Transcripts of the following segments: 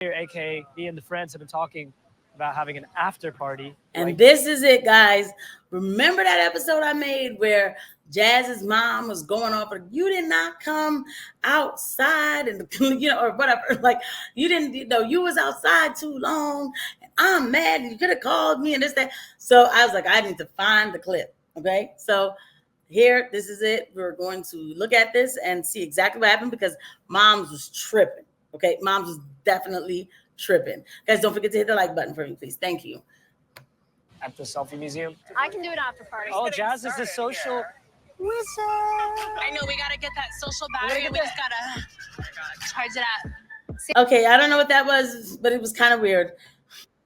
aka me and the friends have been talking about having an after party. And this is it, guys. Remember that episode I made where Jazz's mom was going off, you did not come outside and or whatever. Like you didn't, you was outside too long. I'm mad. You could have called me and this, that. So I was like, I need to find the clip. Okay. So here, this is it. We're going to look at this and see exactly what happened because Moms was tripping. Okay. Moms was definitely tripping. Guys, don't forget to hit the like button for me, please. Thank you. At the selfie museum. I can do an after party. Oh, Jazz is the social wizard. I know, we gotta get that social battery. We just gotta charge it up. Okay, I don't know what that was, but it was kind of weird.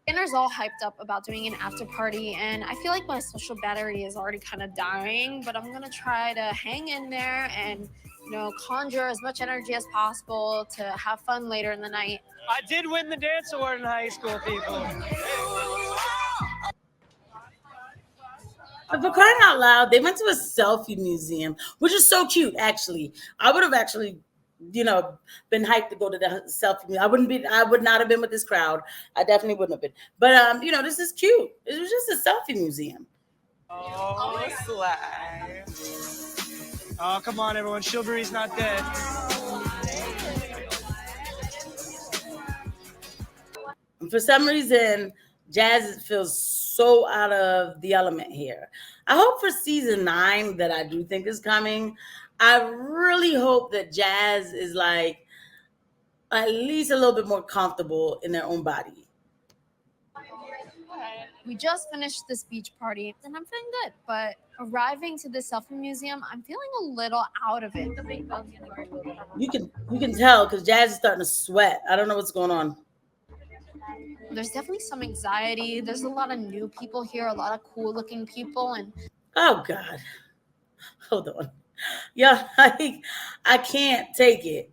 Dinner's all hyped up about doing an after party, and I feel like my social battery is already kind of dying, but I'm gonna try to hang in there and conjure as much energy as possible to have fun later in the night. I did win the dance award in high school, people. But for crying out loud, they went to a selfie museum, which is so cute, actually. I would have actually, been hyped to go to the selfie museum. I would not have been with this crowd. I definitely wouldn't have been. But, this is cute. It was just a selfie museum. Oh, slide. Oh, come on, everyone. Shilbury's not dead. For some reason, Jazz feels so out of the element here. I hope for season 9 that I do think is coming. I really hope that Jazz is like at least a little bit more comfortable in their own body. We just finished this beach party and I'm feeling good, but arriving to the selfie museum, I'm feeling a little out of it. You can tell because Jazz is starting to sweat. I don't know what's going on. There's definitely some anxiety. There's a lot of new people here, a lot of cool looking people. And oh God, hold on. Yeah, I can't take it.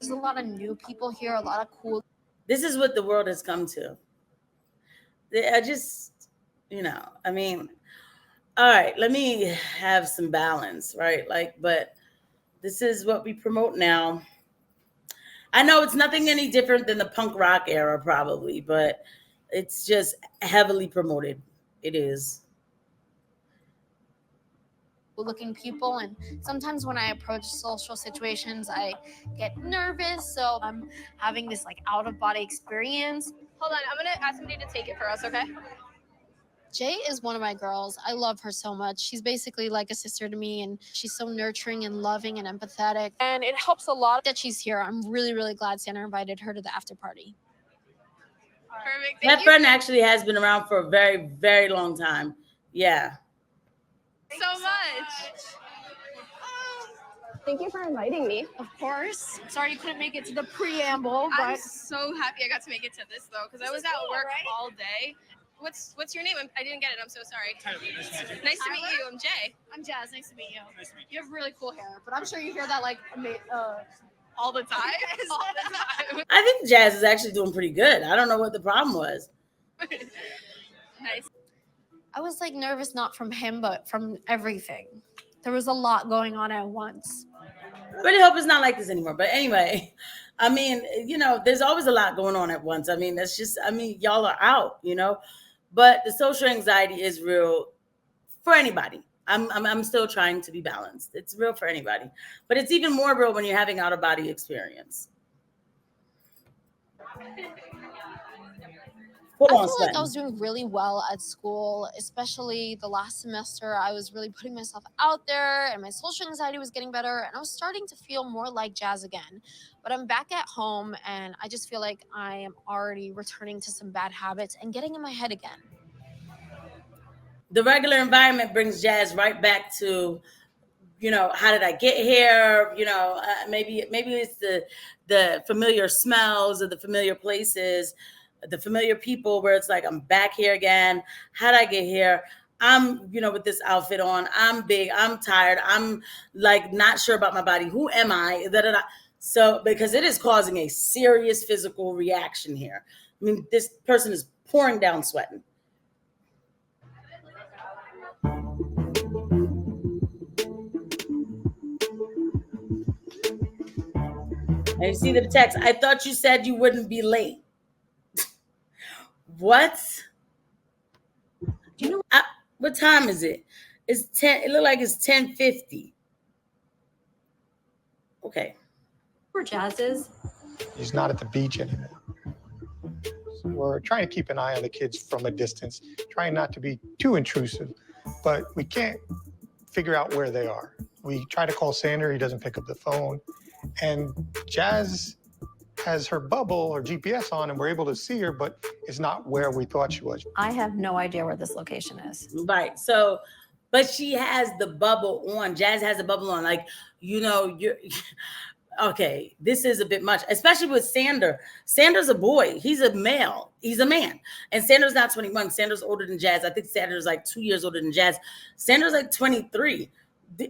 There's a lot of new people here, a lot of cool. This is what the world has come to. I just, all right, let me have some balance, right? But this is what we promote now. I know it's nothing any different than the punk rock era, probably, but it's just heavily promoted. It is. Looking people, and sometimes when I approach social situations, I get nervous. So I'm having this out of body experience. Hold on, I'm gonna ask somebody to take it for us, okay? Jay is one of my girls. I love her so much. She's basically like a sister to me, and she's so nurturing and loving and empathetic. And it helps a lot that she's here. I'm really, really glad Santa invited her to the after party. Perfect. That friend actually has been around for a very, very long time. Yeah. So much. Thank you for inviting me. Of course. Sorry you couldn't make it to the preamble, but I'm so happy I got to make it to this though, because I was at work all day. What's your name? I didn't get it. I'm so sorry. Nice to meet you. I'm Jay. I'm Jazz. Nice to meet you. You have really cool hair, but I'm sure you hear that all the time. All the time. I think Jazz is actually doing pretty good. I don't know what the problem was. Nice. I was nervous, not from him, but from everything. There was a lot going on at once. I really hope it's not like this anymore. But anyway, there's always a lot going on at once. That's just, y'all are out, but the social anxiety is real for anybody. I'm still trying to be balanced. It's real for anybody, but it's even more real when you're having out of body experience. I feel like I was doing really well at school, especially the last semester. I was really putting myself out there and my social anxiety was getting better and I was starting to feel more like Jazz again. But I'm back at home and I just feel like I am already returning to some bad habits and getting in my head again. The regular environment brings Jazz right back to, how did I get here? Maybe it's the familiar smells of the familiar places, the familiar people where it's like, I'm back here again. How'd I get here? I'm, with this outfit on. I'm big. I'm tired. I'm not sure about my body. Who am I? So, because it is causing a serious physical reaction here. This person is pouring down sweating. And you see the text. I thought you said you wouldn't be late. What? Do you know what time is it? It's 10. It looked like it's 10:50. Okay. where Jazz is? He's not at the beach anymore. So we're trying to keep an eye on the kids from a distance, trying not to be too intrusive, but we can't figure out where they are. We try to call Sander, he doesn't pick up the phone, and Jazz has her bubble or GPS on and we're able to see her, but it's not where we thought she was. I have no idea where this location is. Right. So, but she has the bubble on. Jazz has the bubble on. Like, you know, you're okay. This is a bit much, especially with Sander. Sander's a boy. He's a male. He's a man. And Sander's not 21. Sander's older than Jazz. I think Sander's like 2 years older than Jazz. Sander's like 23.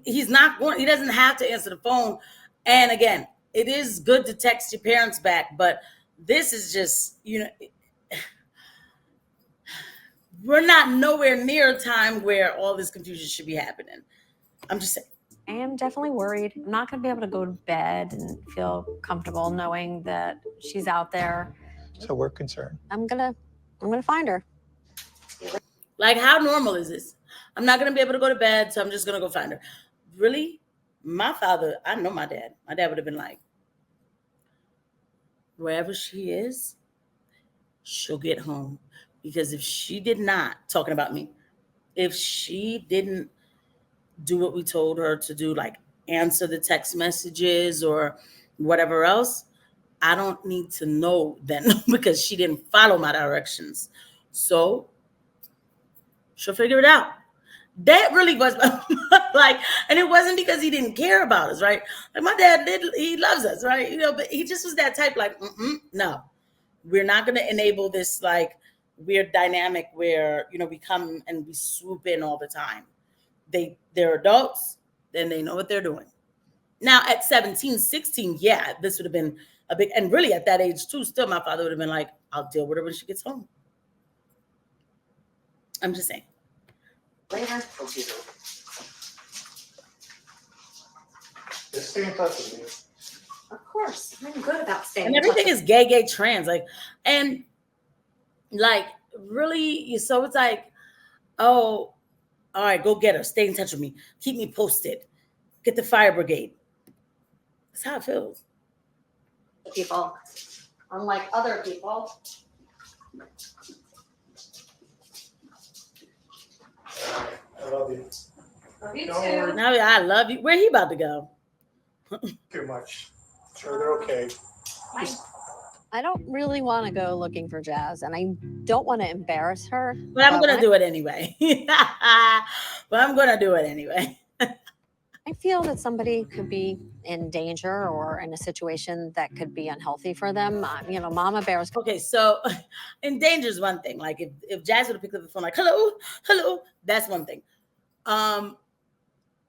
He's not going, he doesn't have to answer the phone. And again, it is good to text your parents back, but this is just, you know, we're not nowhere near a time where all this confusion should be happening. I'm just saying. I am definitely worried. I'm not going to be able to go to bed and feel comfortable knowing that she's out there. So we're concerned. I'm gonna find her. Like, how normal is this? I'm not gonna be able to go to bed, so I'm just gonna go find her. Really? My father, I know my dad. My dad would have been like, wherever she is, she'll get home. Because if she did not, talking about me, if she didn't do what we told her to do, like answer the text messages or whatever else, I don't need to know then because she didn't follow my directions. So she'll figure it out. That really was like, and it wasn't because he didn't care about us, right? Like my dad did, he loves us, right? You know, but he just was that type, like, no, we're not going to enable this like weird dynamic where, you know, we come and we swoop in all the time. They're adults, then they know what they're doing. Now at 17, 16, yeah, this would have been a big, and really at that age too, still my father would have been like, I'll deal with her when she gets home. I'm just saying. Later. Just stay in touch with me. Of course, I'm good about staying. And everything is gay, trans, like, and like really, so it's like, oh, all right, go get her. Stay in touch with me. Keep me posted. Get the fire brigade. That's how it feels. People, unlike other people. I love you. Love you Don't too. worry. Now I love you. Where he about to go? Too much. Sure, they're okay. I don't really want to go looking for Jazz, and I don't want to embarrass her. But I'm gonna do it anyway. But I'm gonna do it anyway. I feel that somebody could be in danger or in a situation that could be unhealthy for them. You know, mama bears. Okay, so in danger is one thing. Like if Jazz would have picked up the phone, like hello, that's one thing.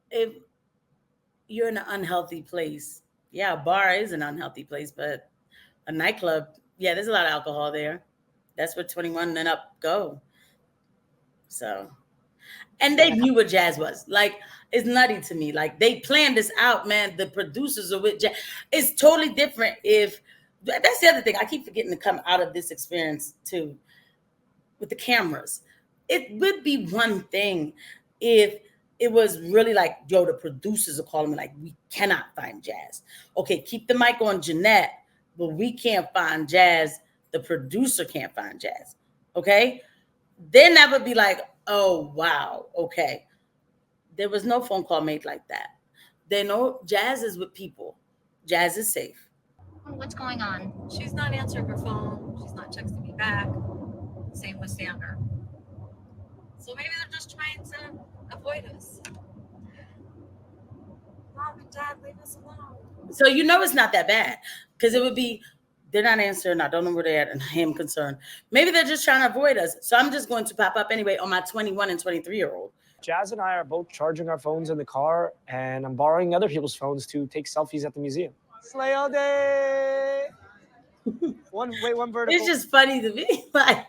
If you're in an unhealthy place, yeah, a bar is an unhealthy place, but a nightclub, yeah, there's a lot of alcohol there. That's where 21 and up go. So, and they knew what Jazz was. Like, it's nutty to me. Like, they planned this out, man. The producers are with Jazz. It's totally different if, that's the other thing. I keep forgetting to come out of this experience too, with the cameras. It would be one thing if it was really like, yo, the producers are calling me like, we cannot find Jazz. Okay, keep the mic on Jeanette, but we can't find Jazz. The producer can't find Jazz. Okay? Then that would be like, oh, wow. Okay. There was no phone call made like that. They know Jazz is with people. Jazz is safe. What's going on? She's not answering her phone. She's not texting me back. Same with Sander. So maybe they're just trying to avoid us. Mom and Dad, leave us alone. So you know it's not that bad because it would be, they're not answering. I don't know where they're at and I am concerned. Maybe they're just trying to avoid us. So I'm just going to pop up anyway on my 21 and 23-year-old. Jazz and I are both charging our phones in the car, and I'm borrowing other people's phones to take selfies at the museum. Slay all day! One vertical. It's just funny to me, like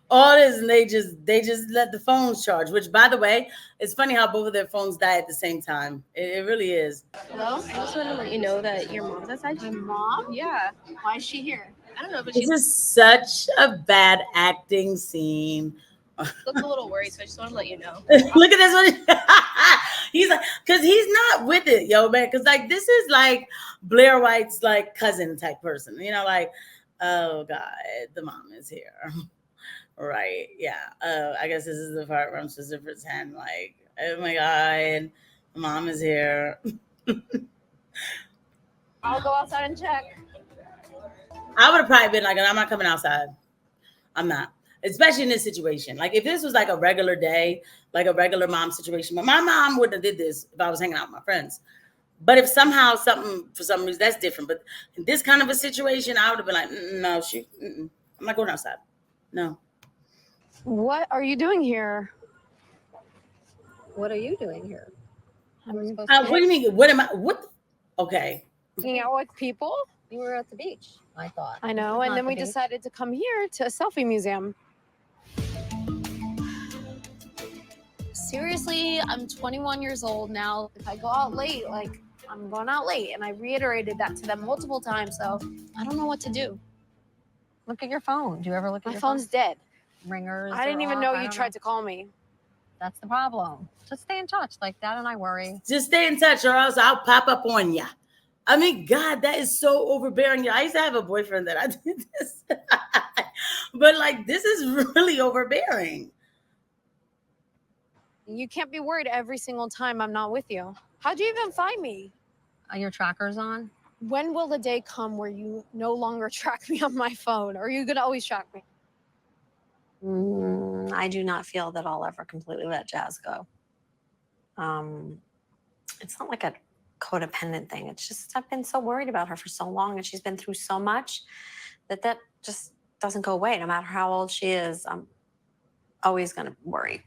all this, and they just let the phones charge. Which, by the way, it's funny how both of their phones die at the same time. It really is. Hello? I just want to let you know that your mom's outside. My mom? Yeah. Why is she here? I don't know, but This she is such a bad acting scene. looks a little worried, so I just want to let you know. Look at this one. He's like, because he's not with it, yo, man. Because like this is like Blair White's like cousin type person, you know, like, oh God, the mom is here, right? Yeah. I guess this is the part where I'm supposed to pretend like, oh my God, the mom is here. I'll go outside and check. I would have probably been like, I'm not coming outside. I'm not. Especially in this situation. Like if this was like a regular day, like a regular mom situation, but my mom wouldn't have did this if I was hanging out with my friends. But if somehow something, for some reason, that's different. But in this kind of a situation, I would have been like, no, I'm not going outside. No. What are you doing here? What are you doing here? I'm supposed What do you mean? What am I? What? Okay. hanging out with people. You were at the beach, I thought. I know, and then we decided to come here to a selfie museum. Seriously, I'm 21 years old now. If I go out late, like I'm going out late, and I reiterated that to them multiple times. So I don't know what to do. Look at your phone. Do you ever look at My your phone's dead. phone? Ringers? I didn't are even off, know I you don't tried to call me. That's the problem. Just stay in touch. Like Dad and I worry. Just stay in touch or else I'll pop up on ya. I mean, God, that is so overbearing. I used to have a boyfriend that I did this. But like, this is really overbearing. You can't be worried every single time I'm not with you. How'd you even find me? Are your trackers on? When will the day come where you no longer track me on my phone? Or are you going to always track me? I do not feel that I'll ever completely let Jazz go. It's not like a codependent thing. It's just I've been so worried about her for so long, and she's been through so much that just doesn't go away. No matter how old she is, I'm always going to worry.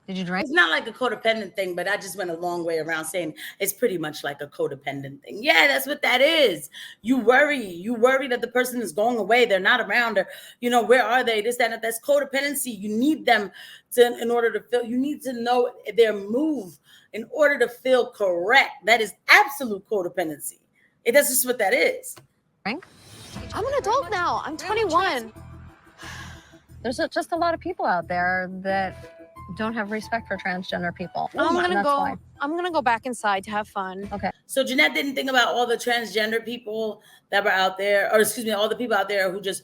Did you drink? It's not like a codependent thing, but I just went a long way around saying it's pretty much like a codependent thing. Yeah, that's what that is. You worry that the person is going away. They're not around, or, you know, where are they? This, that, and that's codependency. You need them to, in order to feel, you need to know their move in order to feel correct. That is absolute codependency. That's just what that is. Drink? I'm an adult now. I'm 21. There's just a lot of people out there that don't have respect for transgender people. I'm That's why. gonna go back inside to have fun. Okay. So Jeanette didn't think about all the transgender people that were out there, or excuse me, all the people out there who just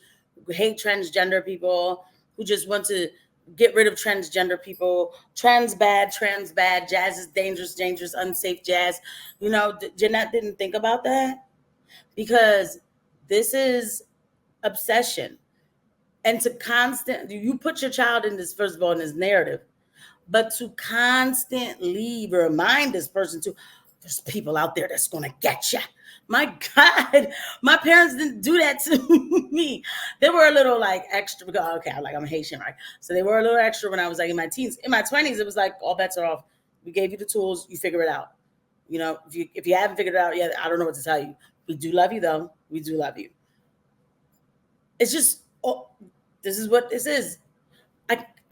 hate transgender people, who just want to get rid of transgender people. Trans bad, jazz is dangerous, unsafe jazz. You know, Jeanette didn't think about that, because this is obsession. And you put your child in this, first of all, in this narrative, but to constantly remind this person there's people out there that's going to get you. My God, my parents didn't do that to me. They were a little like extra, because, okay, I'm Haitian, right? So they were a little extra when I was like in my teens. In my 20s, it was like all bets are off. We gave you the tools, you figure it out. You know, if you haven't figured it out yet, I don't know what to tell you. We do love you, though. We do love you. It's just, this is what this is.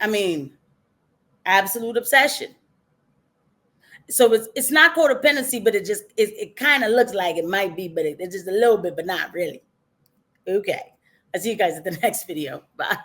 I mean, absolute obsession. So it's not codependency, but it kind of looks like it might be, but it's just a little bit, but not really. Okay. I'll see you guys at the next video. Bye.